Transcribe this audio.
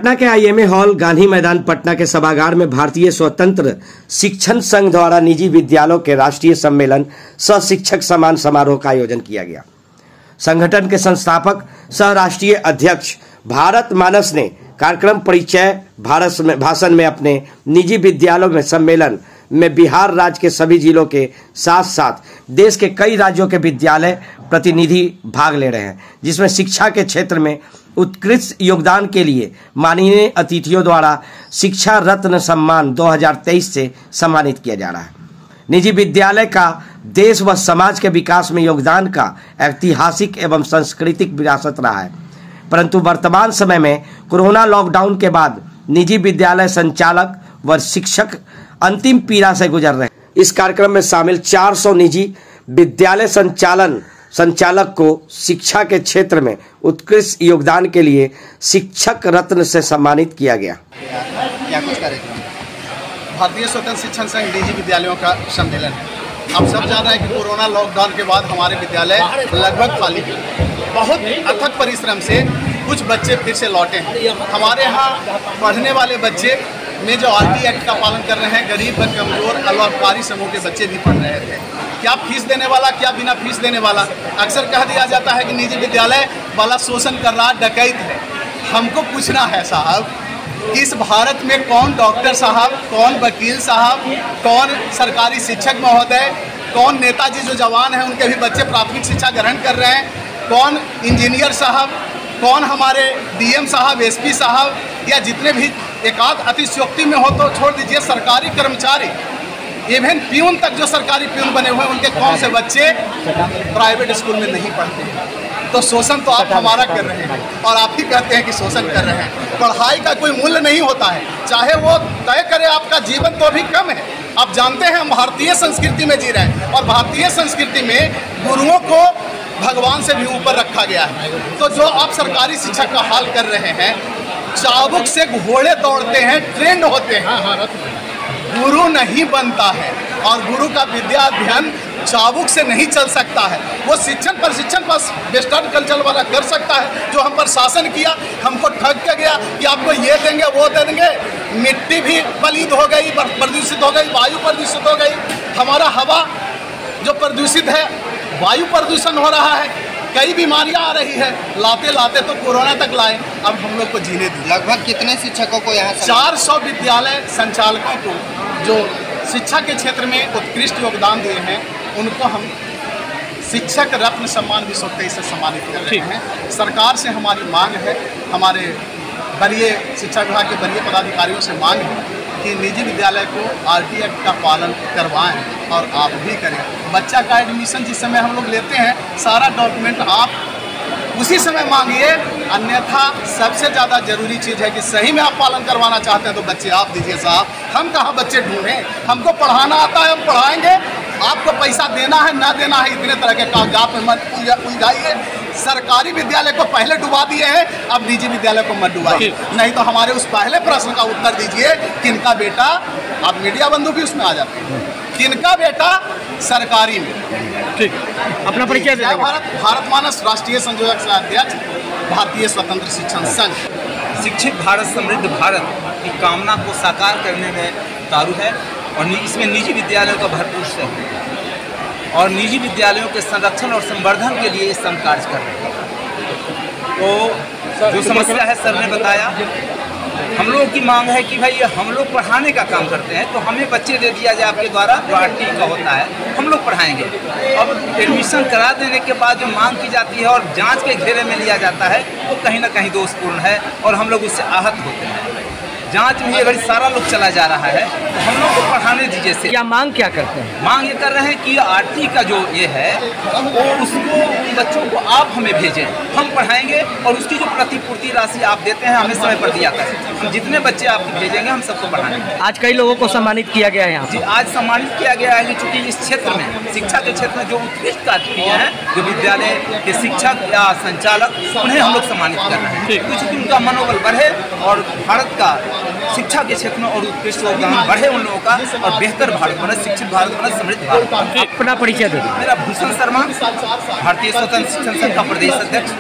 पटना के IMA hall Gandhi मैदान पटना के सभागार में भारतीय स्वतंत्र शिक्षण संघ द्वारा निजी विद्यालयों के राष्ट्रीय सम्मेलन सह शिक्षक सम्मान समारोह का आयोजन किया गया। संगठन के संस्थापक सह राष्ट्रीय अध्यक्ष भारत मानस ने कार्यक्रम परिचय भाषण में अपने निजी विद्यालयों में सम्मेलन में बिहार राज्य के सभी जिलों के साथ साथ देश के कई राज्यों के विद्यालय प्रतिनिधि भाग ले रहे हैं, जिसमें शिक्षा के क्षेत्र में उत्कृष्ट योगदान के लिए माननीय अतिथियों द्वारा शिक्षा रत्न सम्मान 2023 से सम्मानित किया जा रहा है। निजी विद्यालय का देश व समाज के विकास में योगदान का ऐतिहासिक एवं सांस्कृतिक विरासत रहा है, परंतु वर्तमान समय में कोरोना लॉकडाउन के बाद निजी विद्यालय संचालक व शिक्षक अंतिम पीड़ा से गुजर रहे हैं। इस कार्यक्रम में शामिल 400 निजी विद्यालय संचालक को शिक्षा के क्षेत्र में उत्कृष्ट योगदान के लिए शिक्षक रत्न से सम्मानित किया गया। भारतीय स्वतंत्र शिक्षण संघ निजी विद्यालयों का सम्मेलन है। आप सब जान रहे हैं कि कोरोना लॉकडाउन के बाद हमारे विद्यालय लगभग खाली हैं। बहुत अथक परिश्रम से कुछ बच्चे फिर से लौटे हैं। हमारे यहाँ पढ़ने वाले बच्चे में जो आरटी एक्ट का पालन कर रहे हैं, गरीब व कमजोर अल्पकारी समूह के बच्चे भी पढ़ रहे थे। क्या फीस देने वाला, क्या बिना फीस देने वाला। अक्सर कह दिया जाता है कि निजी विद्यालय वाला शोषण कर रहा, डकैत है। हमको पूछना है साहब, इस भारत में कौन डॉक्टर साहब, कौन वकील साहब, कौन सरकारी शिक्षक महोदय, कौन नेताजी जो जवान हैं उनके भी बच्चे प्राथमिक शिक्षा ग्रहण कर रहे हैं, कौन इंजीनियर साहब, कौन हमारे डीएम साहब, एसपी साहब, या जितने भी एकाध अतिशयोक्ति में हो तो छोड़ दीजिए, सरकारी कर्मचारी, इवन प्यून तक जो सरकारी प्यून बने हुए हैं, उनके कौन से बच्चे प्राइवेट स्कूल में नहीं पढ़ते हैं। तो शोषण तो आप हमारा कर रहे हैं और आप ही कहते हैं कि शोषण कर रहे हैं। पढ़ाई का कोई मूल्य नहीं होता है, चाहे वो तय करे आपका जीवन तो भी कम है। आप जानते हैं हम भारतीय संस्कृति में जी रहे हैं और भारतीय संस्कृति में गुरुओं को भगवान से भी ऊपर रखा गया है। तो जो आप सरकारी शिक्षा का हाल कर रहे हैं, चाबुक से घोड़े दौड़ते हैं, ट्रेंड होते हैं, गुरु नहीं बनता है और गुरु का विद्या अध्ययन चाबुक से नहीं चल सकता है। वो शिक्षण प्रशिक्षण बस वेस्टर्न कल्चर वाला कर सकता है, जो हम पर शासन किया, हमको ठग के गया कि आपको ये देंगे वो देंगे। मिट्टी भी पलीद हो गई, प्रदूषित हो गई, वायु प्रदूषित हो गई, हमारा हवा जो प्रदूषित है, वायु प्रदूषण हो रहा है, कई बीमारियां आ रही है। लाते लाते तो कोरोना तक लाए, अब हम लोग को जीने दी। लगभग कितने शिक्षकों को यहाँ 400 विद्यालय संचालकों को जो शिक्षा के क्षेत्र में उत्कृष्ट योगदान दिए हैं, उनको हम शिक्षक रत्न सम्मान 2023 से सम्मानित कर रहे हैं। सरकार से हमारी मांग है, हमारे वरीय शिक्षा विभाग के वरीय पदाधिकारियों से मांग है कि निजी विद्यालय को आरटी एक्ट का पालन करवाएं और आप भी करें। बच्चा का एडमिशन जिस समय हम लोग लेते हैं, सारा डॉक्यूमेंट आप उसी समय मांगिए, अन्यथा सबसे ज़्यादा जरूरी चीज़ है कि सही में आप पालन करवाना चाहते हैं तो बच्चे आप दीजिए साहब। हम कहाँ बच्चे ढूंढें, हमको पढ़ाना आता है, हम पढ़ाएंगे। आपको पैसा देना है ना देना है, इतने तरह के कागजात में मत उलझाइए। सरकारी विद्यालय को पहले डुबा दिए हैं, अब निजी विद्यालय को मत डुबाइए। नहीं तो हमारे उस पहले प्रश्न का उत्तर दीजिए, किनका बेटा, आप मीडिया बंधु भी उसमें आ जाते हैं, किनका बेटा सरकारी में। ठीक, अपना परिचय दे। भारत मानस राष्ट्रीय संयोजक सह अध्यक्ष भारतीय स्वतंत्र शिक्षण संघ। शिक्षित भारत समृद्ध भारत की कामना को साकार करने में तारू है और इसमें निजी विद्यालयों का भरपूर सहयोग है और निजी विद्यालयों के संरक्षण और संवर्धन के लिए ये संघ कार्य कर रहे हैं। तो जो समस्या है सर ने बताया, हम लोगों की मांग है कि भाई हम लोग पढ़ाने का काम करते हैं तो हमें बच्चे दे दिया जाए आपके द्वारा, जो आरटी का होता है हम लोग पढ़ाएंगे। अब एडमिशन करा देने के बाद जो मांग की जाती है और जांच के घेरे में लिया जाता है, वो कहीं ना कहीं दोषपूर्ण है और हम लोग उससे आहत होते हैं। जांच में अगर सारा लोग चला जा रहा है तो हम लोग को पढ़ाने दीजिए से। क्या मांग क्या करते हैं? मांग ये कर रहे हैं कि आरटी का जो ये है वो उसको उन बच्चों को आप हमें भेजें, हम पढ़ाएंगे और उसकी जो प्रतिपूर्ति राशि आप देते हैं हमें समय पर दिया करें। हम जितने बच्चे आपको भेजेंगे हम सबको पढ़ाएंगे। आज कई लोगों को सम्मानित किया गया है यहाँ जी, आज सम्मानित किया गया है क्योंकि इस क्षेत्र में शिक्षा के क्षेत्र में जो उत्कृष्ट कार्य किए हैं, जो विद्यालय के शिक्षक या संचालक, उन्हें हम लोग सम्मानित कर रहे हैं। कुछ उनका मनोबल बढ़े और भारत का शिक्षा के क्षेत्र में और उत्कृष्ट योगदान बढ़े उन लोगों का और बेहतर भारत बने, शिक्षित भारत बने, समृद्ध भारत बने। अपना परिचय दे। मेरा भूषण शर्मा, भारतीय स्वतंत्र शिक्षण संघ का प्रदेश अध्यक्ष।